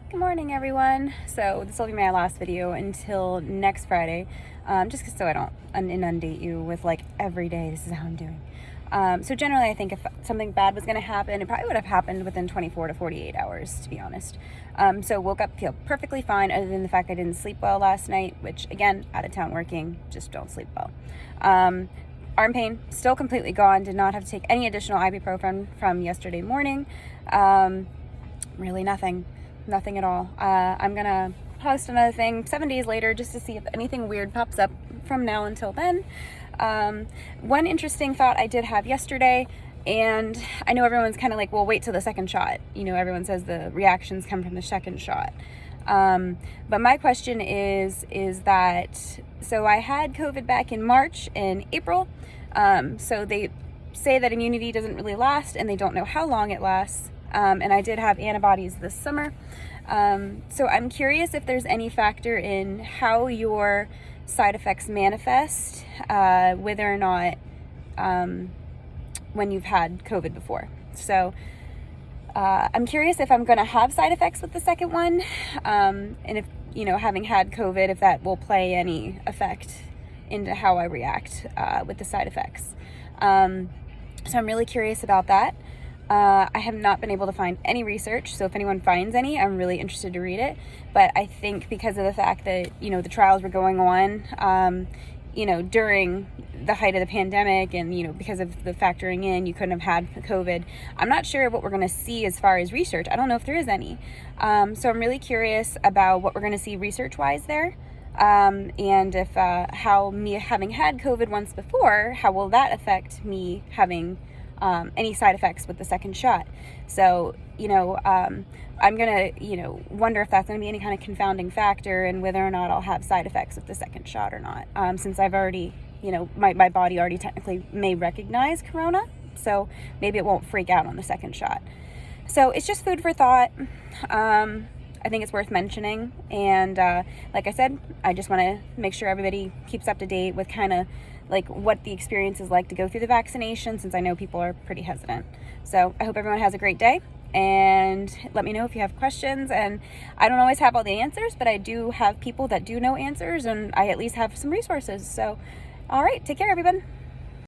Good morning, everyone. So this will be my last video until next Friday, just so I don't inundate you with like every day, this is how I'm doing. So generally I think if something bad was going to happen, it probably would have happened within 24 to 48 hours, to be honest. So woke up, feel perfectly fine, other than the fact I didn't sleep well last night, which again, out of town working, just don't sleep well. Arm pain, still completely gone, did not have to take any additional ibuprofen from yesterday morning. Really nothing at all. I'm gonna post another thing 7 days later just to see if anything weird pops up from now until then. One interesting thought I did have yesterday, and I know everyone's kind of like, well, wait till the second shot. You know, everyone says the reactions come from the second shot. But my question is that, so I had COVID back in March and April. So they say that immunity doesn't really last and they don't know how long it lasts. And I did have antibodies this summer. So I'm curious if there's any factor in how your side effects manifest, whether or not, when you've had COVID before. So, I'm curious if I'm going to have side effects with the second one. And if, you know, having had COVID, if that will play any effect into how I react, with the side effects. So I'm really curious about that. I have not been able to find any research, so if anyone finds any, I'm really interested to read it. But I think because of the fact that, you know, the trials were going on, you know, during the height of the pandemic, and, you know, because of the factoring in, you couldn't have had COVID. I'm not sure what we're going to see as far as research. I don't know if there is any. So I'm really curious about what we're going to see research-wise there. And if how me having had COVID once before, how will that affect me having any side effects with the second shot. So, you know, I'm going to, you know, wonder if that's going to be any kind of confounding factor and whether or not I'll have side effects with the second shot or not. Since I've already, you know, my body already technically may recognize corona, so maybe it won't freak out on the second shot. So it's just food for thought. I think it's worth mentioning. And like I said, I just want to make sure everybody keeps up to date with kind of like what the experience is like to go through the vaccination, since I know people are pretty hesitant. So I hope everyone has a great day, and let me know if you have questions. And I don't always have all the answers, but I do have people that do know answers, and I at least have some resources. So, all right, take care, everyone.